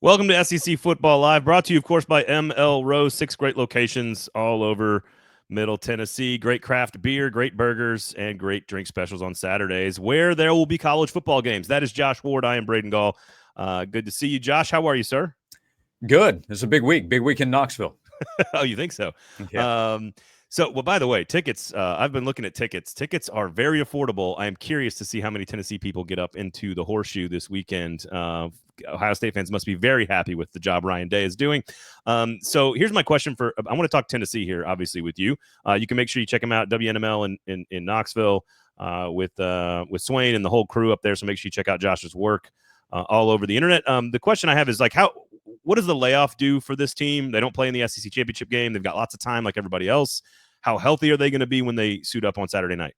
Welcome to SEC Football Live, brought to you, of course, by ML Rose. 6 great locations all over Middle Tennessee. Great craft beer, great burgers, and great drink specials on Saturdays, where there will be college football games. That is Josh Ward. I am Braden Gall. Good to see you, Josh. How are you, sir? Good. It's a big week in Knoxville. Oh, you think so? Yeah. Well, by the way, tickets, I've been looking at tickets. Tickets are very affordable. I am curious to see how many Tennessee people get up into the Horseshoe this weekend. Ohio State fans must be very happy with the job Ryan Day is doing. So here's my question I want to talk Tennessee here, obviously, with you. You can make sure you check them out, WNML in Knoxville with Swain and the whole crew up there. So make sure you check out Josh's work all over the internet. The question I have is, like, what does the layoff do for this team? They don't play in the SEC championship game. They've got lots of time like everybody else. How healthy are they going to be when they suit up on Saturday night?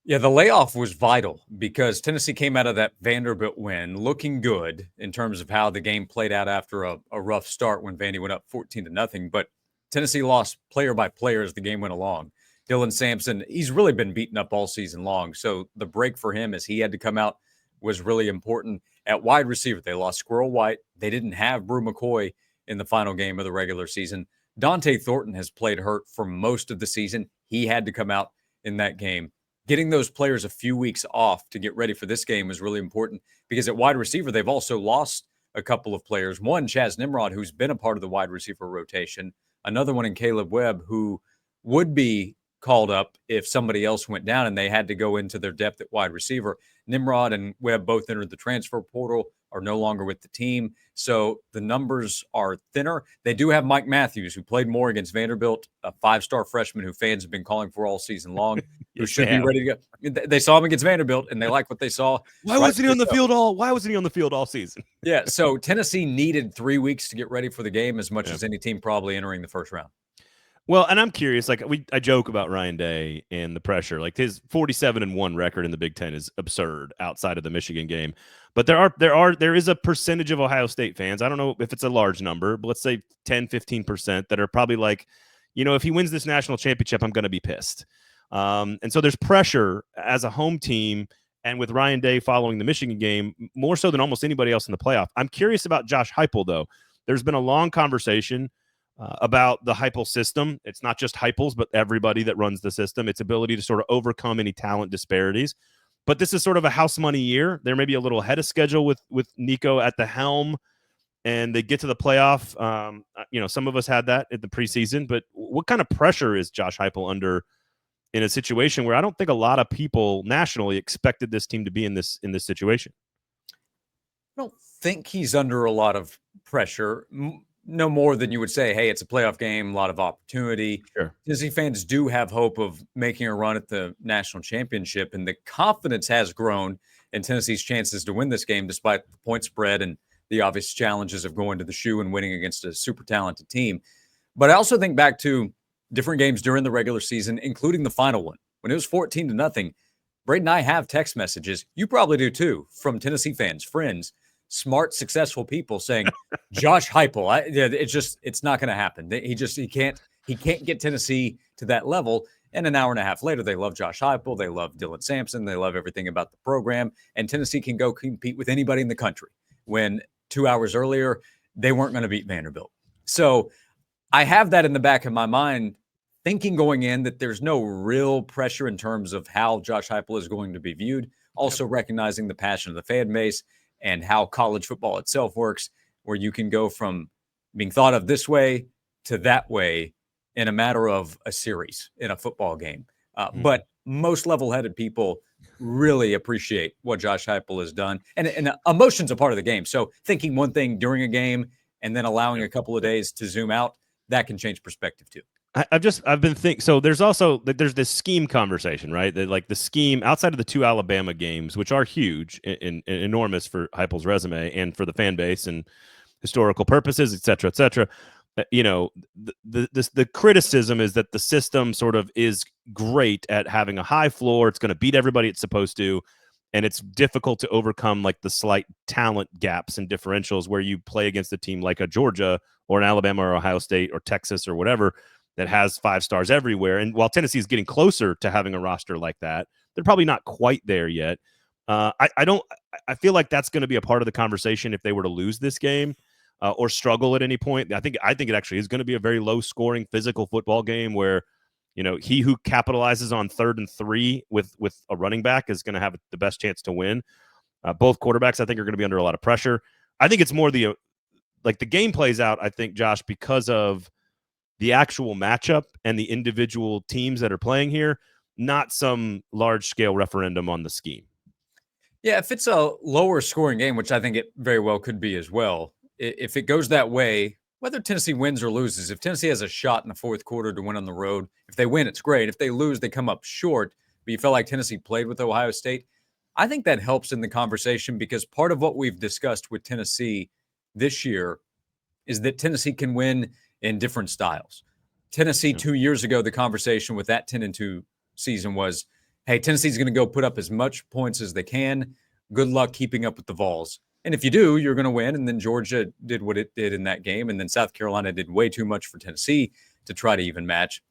Yeah, the layoff was vital because Tennessee came out of that Vanderbilt win looking good in terms of how the game played out after a rough start when Vandy went up 14-0. But Tennessee lost player by player as the game went along. Dylan Sampson, he's really been beaten up all season long. So the break for him as he had to come out was really important. At wide receiver, they lost Squirrel White. They didn't have Brew McCoy in the final game of the regular season. Dante Thornton has played hurt for most of the season. He had to come out in that game. Getting those players a few weeks off to get ready for this game is really important because at wide receiver, they've also lost a couple of players. One, Chaz Nimrod, who's been a part of the wide receiver rotation. Another one in Caleb Webb, who would be called up if somebody else went down and they had to go into their depth at wide receiver. Nimrod and Webb both entered the transfer portal, are no longer with the team. So the numbers are thinner. They do have Mike Matthews, who played more against Vanderbilt, a 5-star freshman who fans have been calling for all season long, who should be ready to go. They saw him against Vanderbilt, and they like what they saw. Why wasn't he on the field all season? Yeah, so Tennessee needed 3 weeks to get ready for the game as much as any team probably entering the first round. Well, and I'm curious, like I joke about Ryan Day and the pressure. Like his 47-1 record in the Big Ten is absurd outside of the Michigan game. But there is a percentage of Ohio State fans, I don't know if it's a large number, but let's say 10, 15% that are probably like, if he wins this national championship, I'm going to be pissed. And so there's pressure as a home team, and with Ryan Day following the Michigan game, more so than almost anybody else in the playoff. I'm curious about Josh Heupel, though. There's been a long conversation about the Heupel system. It's not just Heupels, but everybody that runs the system, its ability to sort of overcome any talent disparities. But this is sort of a house money year. They're maybe a little ahead of schedule with Nico at the helm, and they get to the playoff. Some of us had that in the preseason, but what kind of pressure is Josh Heupel under in a situation where I don't think a lot of people nationally expected this team to be in this situation? I don't think he's under a lot of pressure. No more than you would say, hey, it's a playoff game, a lot of opportunity. Sure. Tennessee fans do have hope of making a run at the national championship, and the confidence has grown in Tennessee's chances to win this game despite the point spread and the obvious challenges of going to the shoe and winning against a super talented team. But I also think back to different games during the regular season, including the final one. When it was 14-0, Braden and I have text messages, you probably do too, from Tennessee fans, friends, smart, successful people saying, Josh Heupel, it's not going to happen. He can't get Tennessee to that level. And an hour and a half later, they love Josh Heupel. They love Dylan Sampson. They love everything about the program. And Tennessee can go compete with anybody in the country when 2 hours earlier, they weren't going to beat Vanderbilt. So I have that in the back of my mind, thinking going in that there's no real pressure in terms of how Josh Heupel is going to be viewed. Also recognizing the passion of the fan base and how college football itself works, where you can go from being thought of this way to that way in a matter of a series in a football game. But most level-headed people really appreciate what Josh Heupel has done. And emotion's a part of the game. So thinking one thing during a game and then allowing a couple of days to zoom out, that can change perspective too. I've been thinking. So there's there's this scheme conversation, right? That, like, the scheme outside of the 2 Alabama games, which are huge and enormous for Heupel's resume and for the fan base and historical purposes, et cetera, et cetera. The criticism is that the system sort of is great at having a high floor. It's going to beat everybody it's supposed to, and it's difficult to overcome like the slight talent gaps and differentials where you play against a team like a Georgia or an Alabama or Ohio State or Texas or whatever that has 5 stars everywhere. And while Tennessee is getting closer to having a roster like that, they're probably not quite there yet. I feel like that's going to be a part of the conversation if they were to lose this game or struggle at any point. I think it actually is going to be a very low scoring physical football game where, he who capitalizes on 3rd and 3 with a running back is going to have the best chance to win. Both quarterbacks, I think, are going to be under a lot of pressure. I think it's more the game plays out, I think, Josh, because of the actual matchup and the individual teams that are playing here, not some large-scale referendum on the scheme. Yeah, if it's a lower scoring game, which I think it very well could be as well, if it goes that way, whether Tennessee wins or loses, if Tennessee has a shot in the fourth quarter to win on the road, if they win, it's great. If they lose, they come up short, but you feel like Tennessee played with Ohio State, I think that helps in the conversation because part of what we've discussed with Tennessee this year is that Tennessee can win in different styles. Tennessee 2 years ago, the conversation with that 10-2 season was, hey, Tennessee's going to go put up as much points as they can. Good luck keeping up with the Vols. And if you do, you're going to win. And then Georgia did what it did in that game. And then South Carolina did way too much for Tennessee to try to even match.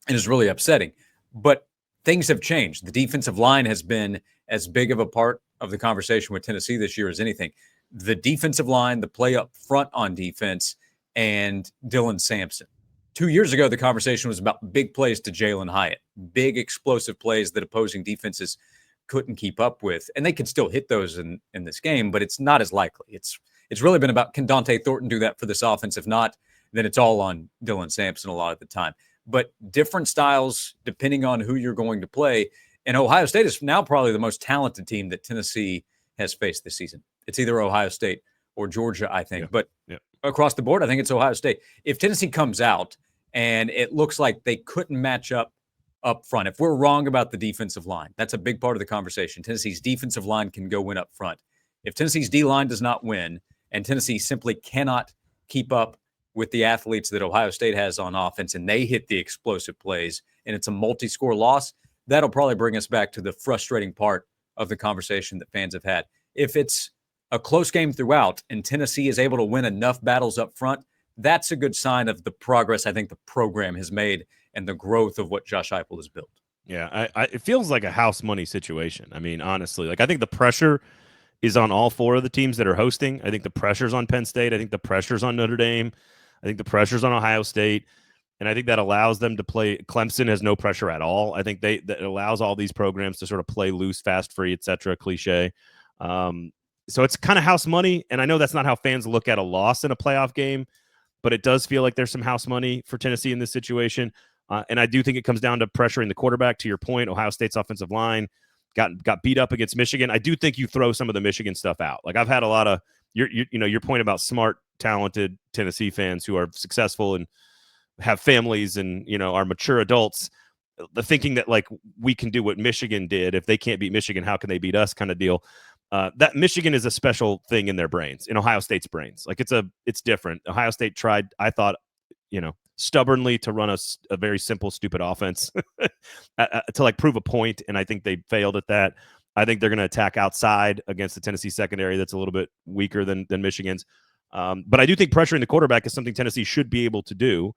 And it's really upsetting. But things have changed. The defensive line has been as big of a part of the conversation with Tennessee this year as anything. The defensive line, the play up front on defense, and Dylan Sampson. 2 years ago, the conversation was about big plays to Jalen Hyatt, big explosive plays that opposing defenses couldn't keep up with. And they could still hit those in this game, but it's not as likely. It's really been about, can Dante Thornton do that for this offense? If not, then it's all on Dylan Sampson a lot of the time. But different styles, depending on who you're going to play. And Ohio State is now probably the most talented team that Tennessee has faced this season. It's either Ohio State or Georgia, I think. But across the board, I think it's Ohio State. If Tennessee comes out and it looks like they couldn't match up front, if we're wrong about the defensive line, that's a big part of the conversation. Tennessee's defensive line can go win up front. If Tennessee's D-line does not win and Tennessee simply cannot keep up with the athletes that Ohio State has on offense and they hit the explosive plays and it's a multi-score loss, that'll probably bring us back to the frustrating part of the conversation that fans have had. If it's a close game throughout and Tennessee is able to win enough battles up front, that's a good sign of the progress I think the program has made and the growth of what Josh Heupel has built. Yeah, it feels like a house money situation. I mean, honestly, I think the pressure is on all 4 of the teams that are hosting. I think the pressure's on Penn State. I think the pressure's on Notre Dame. I think the pressure's on Ohio State. And I think that allows them to play. Clemson has no pressure at all. I think that allows all these programs to sort of play loose, fast, free, et cetera, cliche. So it's kind of house money. And I know that's not how fans look at a loss in a playoff game, but it does feel like there's some house money for Tennessee in this situation. And I do think it comes down to pressuring the quarterback. To your point, Ohio State's offensive line got beat up against Michigan. I do think you throw some of the Michigan stuff out. Like I've had a lot of your point about smart, talented Tennessee fans who are successful and have families and are mature adults. The thinking that like we can do what Michigan did. If they can't beat Michigan, how can they beat us? Kind of deal. That Michigan is a special thing in their brains, in Ohio State's brains. Like it's different. Ohio State tried, I thought, stubbornly to run a very simple, stupid offense to like prove a point. And I think they failed at that. I think they're going to attack outside against the Tennessee secondary that's a little bit weaker than Michigan's. But I do think pressuring the quarterback is something Tennessee should be able to do.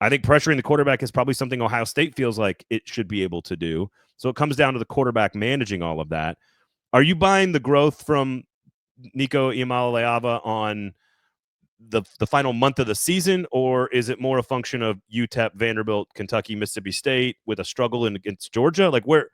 I think pressuring the quarterback is probably something Ohio State feels like it should be able to do. So it comes down to the quarterback managing all of that. Are you buying the growth from Nico Iamaleava on the final month of the season, or is it more a function of UTEP, Vanderbilt, Kentucky, Mississippi State with a struggle against Georgia? Like where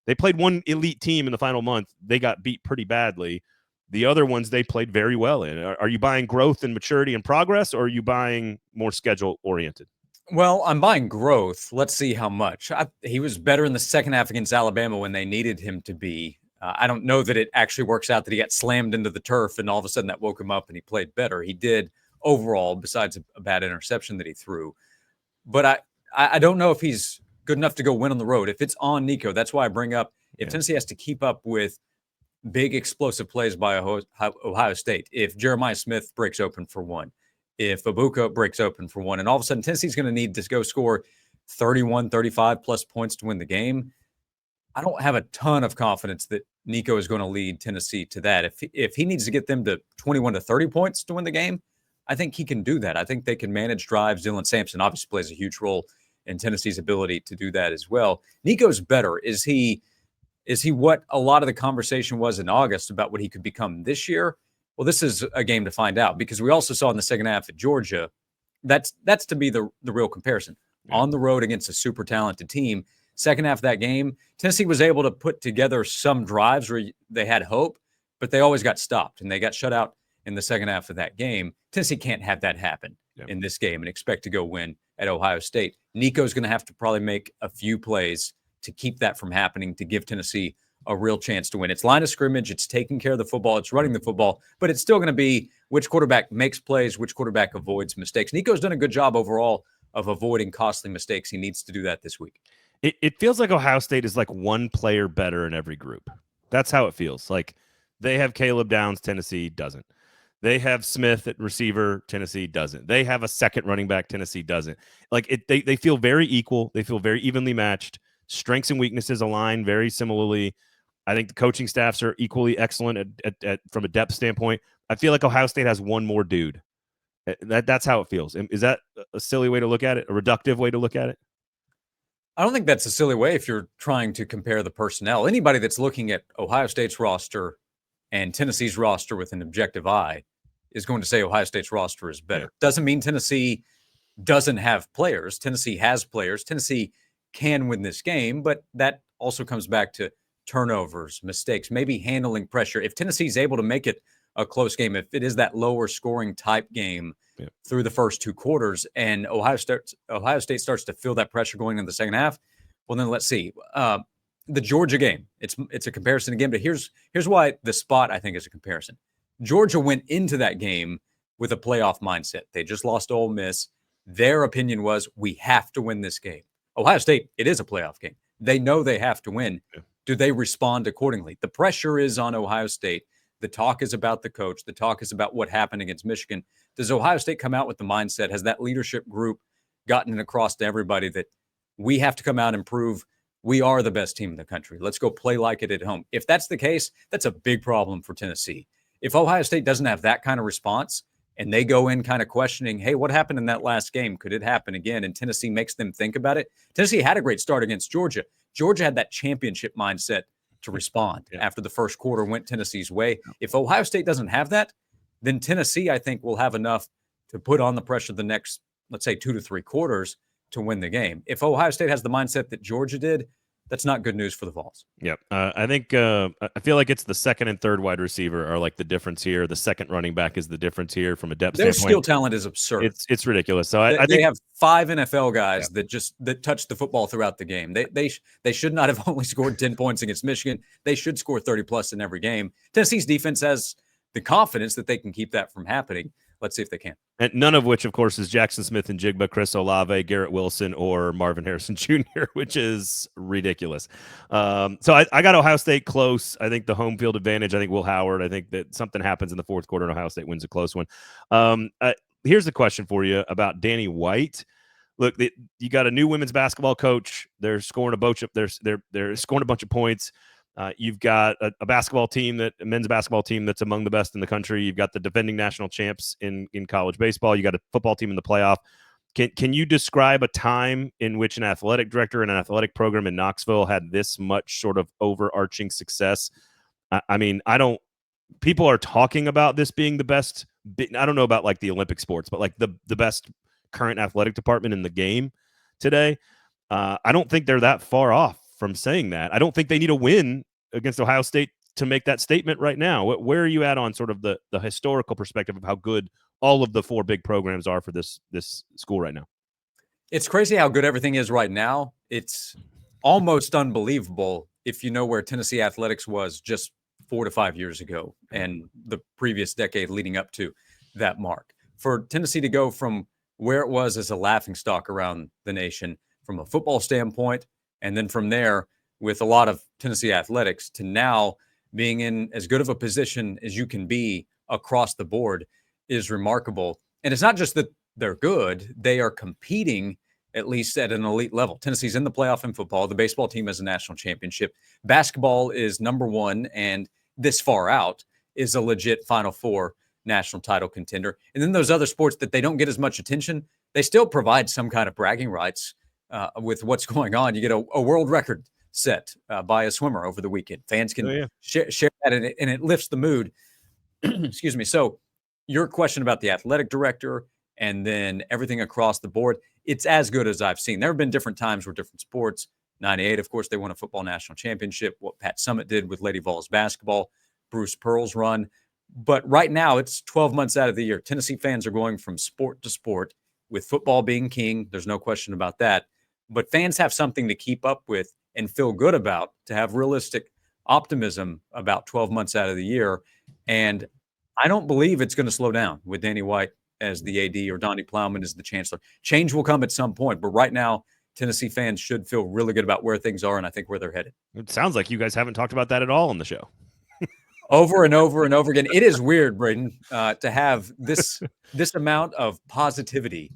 they played one elite team in the final month, they got beat pretty badly. The other ones they played very well in. Are you buying growth and maturity and progress, or are you buying more schedule oriented? Well, I'm buying growth. Let's see how much. He was better in the second half against Alabama when they needed him to be. I don't know that it actually works out that he got slammed into the turf and all of a sudden that woke him up and he played better. He did overall, besides a bad interception that he threw. But I don't know if he's good enough to go win on the road. If it's on Nico, that's why I bring up if Tennessee has to keep up with big explosive plays by Ohio State, if Jeremiah Smith breaks open for one, if Ibuka breaks open for one, and all of a sudden Tennessee's going to need to go score 31, 35 plus points to win the game, I don't have a ton of confidence that Nico is going to lead Tennessee to that. If he needs to get them to 21 to 30 points to win the game, I think he can do that. I think they can manage drives. Dylan Sampson obviously plays a huge role in Tennessee's ability to do that as well. Nico's better. Is he Is he what a lot of the conversation was in August about what he could become this year? Well, this is a game to find out, because we also saw in the second half at Georgia, that's to be the real comparison. Yeah. On the road against a super talented team, second half of that game, Tennessee was able to put together some drives where they had hope, but they always got stopped and they got shut out in the second half of that game. Tennessee can't have that happen in this game and expect to go win at Ohio State. Nico's going to have to probably make a few plays to keep that from happening, to give Tennessee a real chance to win. It's line of scrimmage, it's taking care of the football, it's running the football, but it's still going to be which quarterback makes plays, which quarterback avoids mistakes. Nico's done a good job overall of avoiding costly mistakes. He needs to do that this week. It feels like Ohio State is like one player better in every group. That's how it feels. Like they have Caleb Downs, Tennessee doesn't. They have Smith at receiver, Tennessee doesn't. They have a second running back, Tennessee doesn't. Like they feel very equal. They feel very evenly matched. Strengths and weaknesses align very similarly. I think the coaching staffs are equally excellent at from a depth standpoint. I feel like Ohio State has one more dude. That's how it feels. Is that a silly way to look at it? A reductive way to look at it? I don't think that's a silly way if you're trying to compare the personnel. Anybody that's looking at Ohio State's roster and Tennessee's roster with an objective eye is going to say Ohio State's roster is better. Yeah. Doesn't mean Tennessee doesn't have players. Tennessee has players. Tennessee can win this game, but that also comes back to turnovers, mistakes, maybe handling pressure. If Tennessee's able to make it a close game, if it is that lower scoring type game through the first two quarters and Ohio State starts to feel that pressure going in the second half, well, then let's see. The Georgia game, it's a comparison again, but here's why the spot I think is a comparison. Georgia went into that game with a playoff mindset. They just lost to Ole Miss. Their opinion was, we have to win this game. Ohio State, it is a playoff game. They know they have to win. Yeah. Do they respond accordingly? The pressure is on Ohio State. The talk is about the coach. The talk is about what happened against Michigan. Does Ohio State come out with the mindset? Has that leadership group gotten it across to everybody that we have to come out and prove we are the best team in the country? Let's go play like it at home. If that's the case, that's a big problem for Tennessee. If Ohio State doesn't have that kind of response and they go in kind of questioning, hey, what happened in that last game? Could it happen again? And Tennessee makes them think about it. Tennessee had a great start against Georgia. Georgia had that championship mindset to respond after the first quarter went Tennessee's way. If Ohio State doesn't have that, then Tennessee, I think, will have enough to put on the pressure the next, let's say, 2 to 3 quarters to win the game. If Ohio State has the mindset that Georgia did, that's not good news for the Vols. Yep. I think I feel like it's the second and third wide receiver are like the difference here. The second running back is the difference here from a depth standpoint. Their skill talent is absurd. It's ridiculous. So I think they have 5 NFL guys that touch the football throughout the game. They should not have only scored 10 points against Michigan. They should score 30 plus in every game. Tennessee's defense has the confidence that they can keep that from happening. Let's see if they can. And none of which, of course, is Jackson Smith and Jigba, Chris Olave, Garrett Wilson, or Marvin Harrison Jr., which is ridiculous. So I got Ohio State close. I think the home field advantage. I think Will Howard. I think that something happens in the fourth quarter and Ohio State wins a close one. Here's the question for you about Danny White. Look, you got a new women's basketball coach. They're scoring a bunch of they're scoring a bunch of points. You've got a men's basketball team that's among the best in the country. You've got the defending national champs in college baseball. You got a football team in the playoff. Can you describe a time in which an athletic director and an athletic program in Knoxville had this much sort of overarching success? I mean, people are talking about this being the best. I don't know about like the Olympic sports, but like the best current athletic department in the game today. I don't think they're that far off from saying that. I don't think they need a win against Ohio State to make that statement right now. Where are you at on sort of the historical perspective of how good all of the 4 big programs are for this school right now? It's crazy how good everything is right now. It's almost unbelievable if you know where Tennessee athletics was just 4 to 5 years ago and the previous decade leading up to that mark. For Tennessee to go from where it was as a laughingstock around the nation from a football standpoint, and then from there, with a lot of Tennessee athletics, to now being in as good of a position as you can be across the board is remarkable. And it's not just that they're good, they are competing at least at an elite level. Tennessee's in the playoff in football. The baseball team has a national championship. Basketball is number 1, and this far out is a legit Final Four national title contender. And then those other sports that they don't get as much attention, they still provide some kind of bragging rights with what's going on. You get a world record set by a swimmer over the weekend. Fans can share that, and it lifts the mood. Excuse me. So your question about the athletic director and then everything across the board, it's as good as I've seen. There have been different times where different sports, 98, of course, they won a football national championship, what Pat Summitt did with Lady Vols basketball, Bruce Pearl's run. But right now, it's 12 months out of the year. Tennessee fans are going from sport to sport, with football being king. There's no question about that. But fans have something to keep up with and feel good about, to have realistic optimism about 12 months out of the year. And I don't believe it's going to slow down with Danny White as the AD or Donnie Plowman as the chancellor. Change will come at some point, but right now, Tennessee fans should feel really good about where things are and I think where they're headed. It sounds like you guys haven't talked about that at all on the show. Over and over and over again. It is weird, Braden, to have this amount of positivity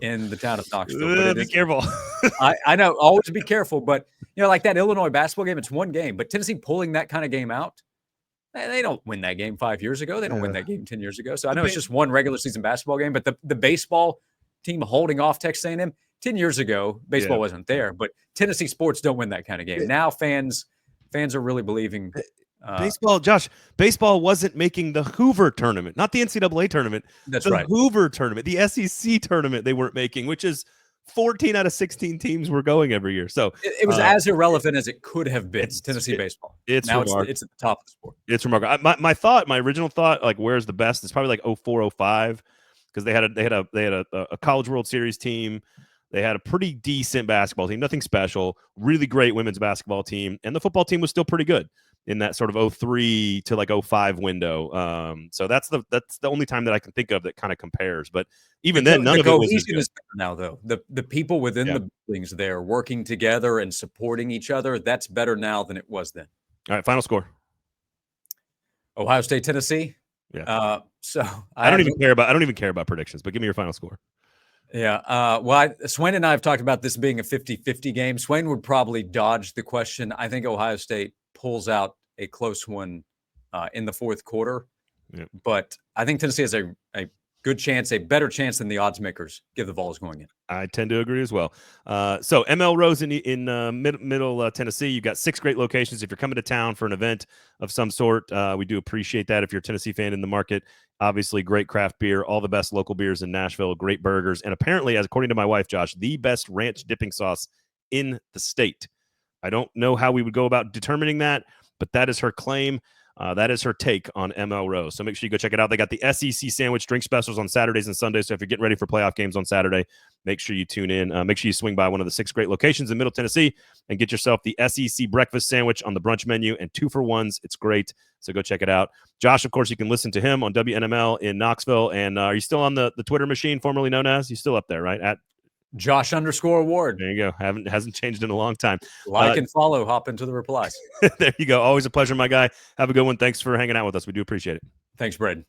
in the town of Knoxville. Be careful. I know, always be careful. But, like that Illinois basketball game, it's one game. But Tennessee pulling that kind of game out, they don't win that game 5 years ago. They don't win that game 10 years ago. So I know it's just one regular season basketball game. But the baseball team holding off Texas A&M, 10 years ago, baseball wasn't there. But Tennessee sports don't win that kind of game. Now fans are really believing – baseball wasn't making the Hoover tournament, not the NCAA tournament. That's the right. Hoover tournament, the SEC tournament they weren't making, which is 14 out of 16 teams were going every year. So it was as irrelevant as it could have been. Tennessee baseball. It's at the top of the sport. It's remarkable. My original thought, like where's the best? It's probably like 04, 05, because they had a College World Series team. They had a pretty decent basketball team, nothing special, really great women's basketball team, and the football team was still pretty good in that sort of 03 to like 05 window. So that's the only time that I can think of that kind of compares. But even then, none of it was as good. Is better now, though. The people within the buildings there working together and supporting each other, that's better now than it was then. All right, final score. Ohio State, Tennessee. Yeah. So I don't even care about predictions, but give me your final score. Yeah. Swain and I have talked about this being a 50-50 game. Swain would probably dodge the question. I think Ohio State pulls out a close one in the fourth quarter. Yeah. But I think Tennessee has a good chance, a better chance than the odds makers give the Vols going in. I tend to agree as well. So ML Rose in middle Tennessee, you've got 6 great locations. If you're coming to town for an event of some sort, we do appreciate that. If you're a Tennessee fan in the market, obviously great craft beer, all the best local beers in Nashville, great burgers, and apparently, as according to my wife, Josh, the best ranch dipping sauce in the state. I don't know how we would go about determining that, but that is her claim. That is her take on ML Rose. So make sure you go check it out. They got the SEC sandwich drink specials on Saturdays and Sundays. So if you're getting ready for playoff games on Saturday, make sure you tune in. Make sure you swing by one of the 6 great locations in Middle Tennessee and get yourself the SEC breakfast sandwich on the brunch menu and 2-for-1s. It's great. So go check it out. Josh, of course, you can listen to him on WNML in Knoxville. And are you still on the Twitter machine, formerly known as? You're still up there, right? At Josh_Award. There you go. Hasn't changed in a long time. Like and follow, hop into the replies. There you go. Always a pleasure, my guy. Have a good one. Thanks for hanging out with us. We do appreciate it. Thanks, Braden.